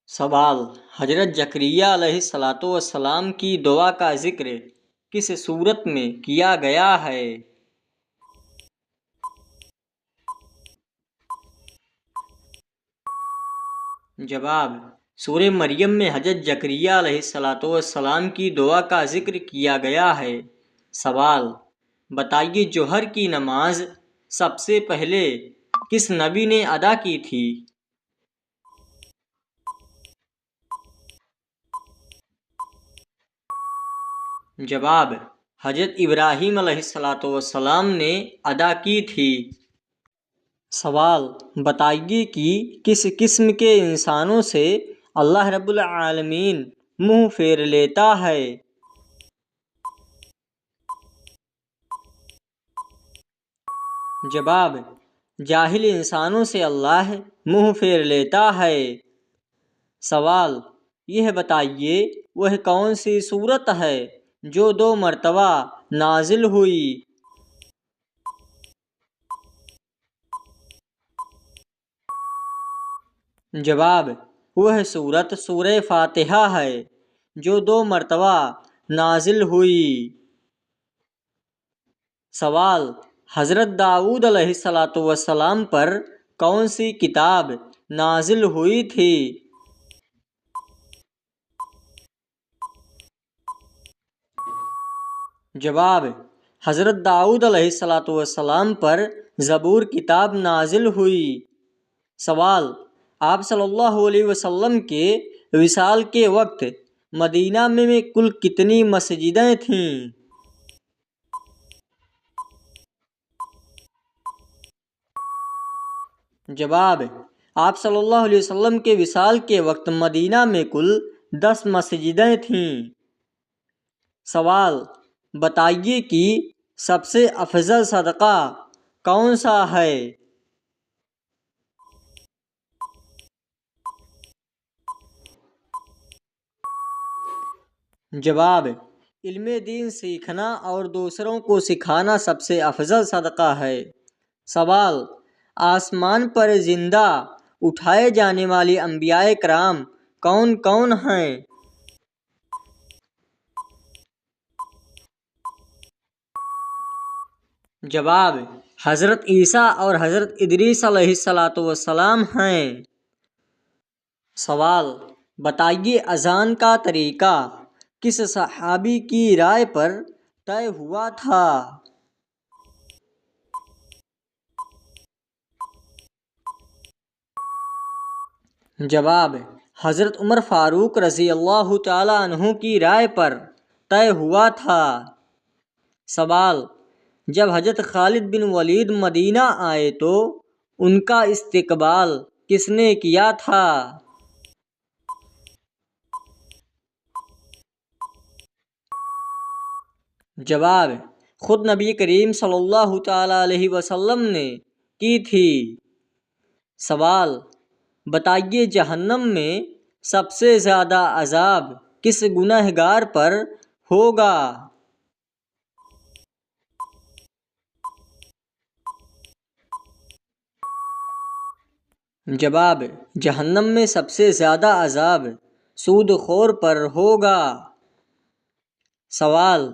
سوال: حضرت زکریا علیہ السلام کی دعا کا ذکر کس سورت میں کیا گیا ہے؟ جواب: سورہ مریم میں حضرت زکریا علیہ السلام کی دعا کا ذکر کیا گیا ہے۔ سوال: بتائیے جوہر کی نماز سب سے پہلے کس نبی نے ادا کی تھی؟ جواب: حضرت ابراہیم علیہ السلام نے ادا کی تھی۔ سوال: بتائیے کہ کس قسم کے انسانوں سے اللہ رب العالمین منہ پھیر لیتا ہے؟ جواب: جاہل انسانوں سے اللہ منہ پھیر لیتا ہے۔ سوال: یہ بتائیے وہ کون سی سورت ہے جو 2 مرتبہ نازل ہوئی؟ جواب: وہ سورت سورہ فاتحہ ہے جو 2 مرتبہ نازل ہوئی۔ سوال: حضرت داؤد علیہ السلام پر کون سی کتاب نازل ہوئی تھی؟ جواب: حضرت داؤد علیہ السلام پر زبور کتاب نازل ہوئی۔ سوال: آپ صلی اللہ علیہ وسلم کے وصال کے وقت مدینہ میں کل کتنی مسجدیں تھیں؟ جواب: آپ صلی اللہ علیہ وسلم کے وصال کے وقت مدینہ میں کل 10 مسجدیں تھیں۔ سوال: بتائیے کہ سب سے افضل صدقہ کون سا ہے؟ جواب: علم دین سیکھنا اور دوسروں کو سکھانا سب سے افضل صدقہ ہے۔ سوال: آسمان پر زندہ اٹھائے جانے والے انبیاء کرام کون کون ہیں؟ جواب: حضرت عیسیٰ اور حضرت ادریس علیہ السلام ہیں۔ سوال: بتائیے اذان کا طریقہ کس صحابی کی رائے پر طے ہوا تھا؟ جواب: حضرت عمر فاروق رضی اللہ تعالی عنہ کی رائے پر طے ہوا تھا۔ سوال: جب حضرت خالد بن ولید مدینہ آئے تو ان کا استقبال کس نے کیا تھا؟ جواب: خود نبی کریم صلی اللہ تعالی علیہ وسلم نے کی تھی۔ سوال: بتائیے جہنم میں سب سے زیادہ عذاب کس گنہگار پر ہوگا؟ جواب: جہنم میں سب سے زیادہ عذاب سود خور پر ہوگا۔ سوال: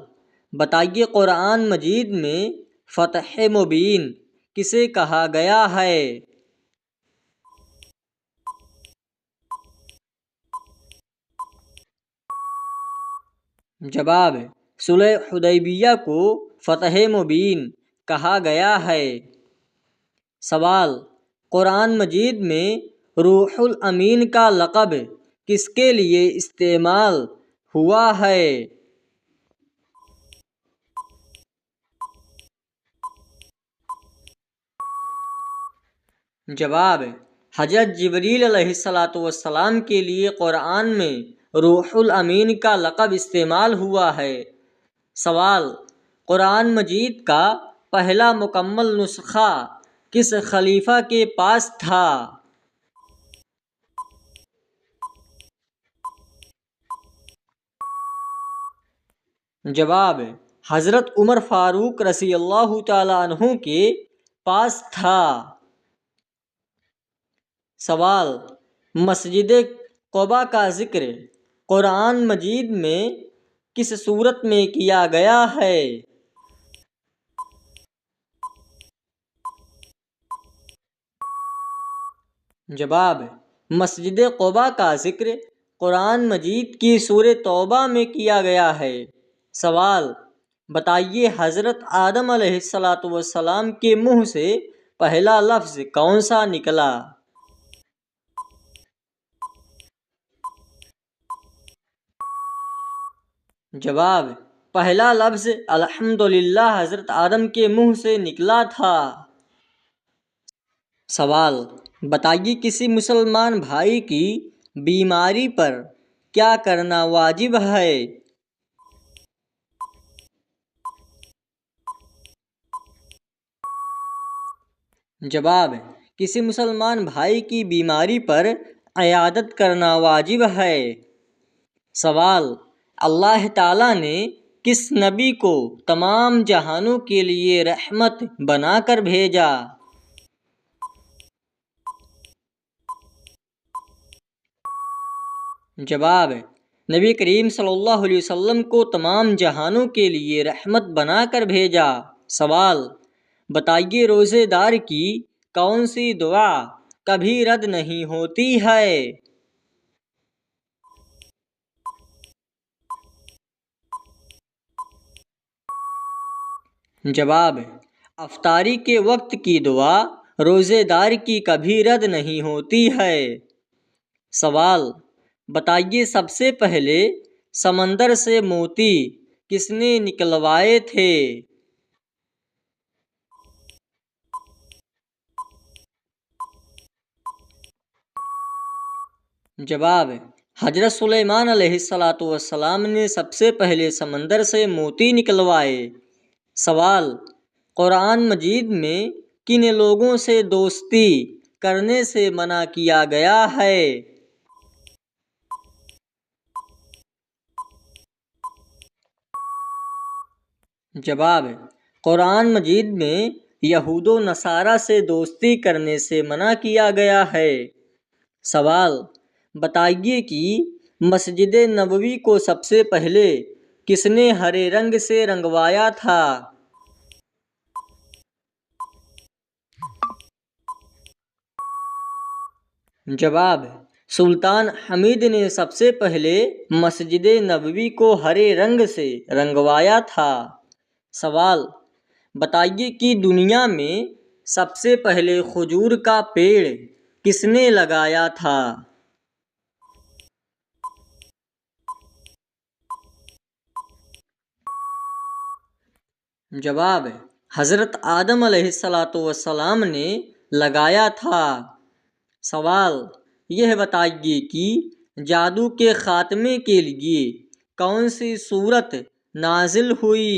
بتائیے قرآن مجید میں فتح مبین کسے کہا گیا ہے؟ جواب: صلح حدیبیہ کو فتح مبین کہا گیا ہے۔ سوال: قرآن مجید میں روح الامین کا لقب کس کے لیے استعمال ہوا ہے؟ جواب: حضرت جبریل علیہ السلام کے لیے قرآن میں روح الامین کا لقب استعمال ہوا ہے۔ سوال: قرآن مجید کا پہلا مکمل نسخہ کس خلیفہ کے پاس تھا؟ جواب: حضرت عمر فاروق رضی اللہ تعالی عنہ کے پاس تھا۔ سوال: مسجد قبا کا ذکر قرآن مجید میں کس صورت میں کیا گیا ہے؟ جواب: مسجد قباء کا ذکر قرآن مجید کی سورہ توبہ میں کیا گیا ہے۔ سوال: بتائیے حضرت آدم علیہ السلام کے منہ سے پہلا لفظ کون سا نکلا؟ جواب: پہلا لفظ الحمدللہ حضرت آدم کے منہ سے نکلا تھا۔ سوال: بتائیے کسی مسلمان بھائی کی بیماری پر کیا کرنا واجب ہے؟ جواب: کسی مسلمان بھائی کی بیماری پر عیادت کرنا واجب ہے۔ سوال: اللہ تعالیٰ نے کس نبی کو تمام جہانوں کے لیے رحمت بنا کر بھیجا؟ جواب: نبی کریم صلی اللہ علیہ وسلم کو تمام جہانوں کے لیے رحمت بنا کر بھیجا۔ سوال: بتائیے روزے دار کی کون سی دعا کبھی رد نہیں ہوتی ہے؟ جواب: افطاری کے وقت کی دعا روزے دار کی کبھی رد نہیں ہوتی ہے۔ سوال: بتائیے سب سے پہلے سمندر سے موتی کس نے نکلوائے تھے؟ جواب: حضرت سلیمان علیہ السلام نے سب سے پہلے سمندر سے موتی نکلوائے۔ سوال: قرآن مجید میں کن لوگوں سے دوستی کرنے سے منع کیا گیا ہے؟ جواب: قرآن مجید میں یہود و نصارہ سے دوستی کرنے سے منع کیا گیا ہے۔ سوال: بتائیے کہ مسجد نبوی کو سب سے پہلے کس نے ہرے رنگ سے رنگوایا تھا؟ جواب: سلطان حمید نے سب سے پہلے مسجد نبوی کو ہرے رنگ سے رنگوایا تھا۔ سوال: بتائیے کہ دنیا میں سب سے پہلے کھجور کا پیڑ کس نے لگایا تھا؟ جواب: حضرت آدم علیہ السلام نے لگایا تھا۔ سوال: یہ بتائیے کہ جادو کے خاتمے کے لیے کون سی سورت نازل ہوئی؟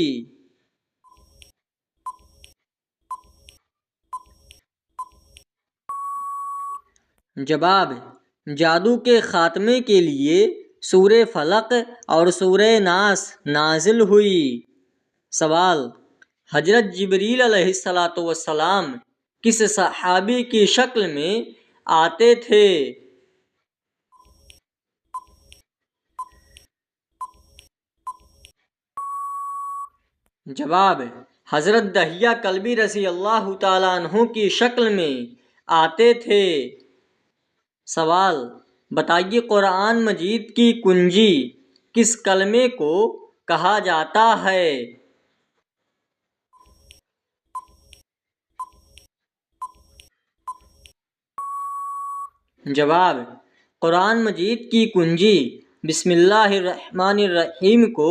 جواب: جادو کے خاتمے کے لیے سورہ فلق اور سورہ ناس نازل ہوئی۔ سوال: حضرت جبریل علیہ السلام کس صحابی کی شکل میں آتے تھے؟ جواب: حضرت دحیہ کلبی رضی اللہ تعالیٰ عنہ کی شکل میں آتے تھے۔ سوال: بتائیے قرآن مجید کی کنجی کس کلمے کو کہا جاتا ہے؟ جواب: قرآن مجید کی کنجی بسم اللہ الرحمن الرحیم کو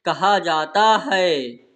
کہا جاتا ہے۔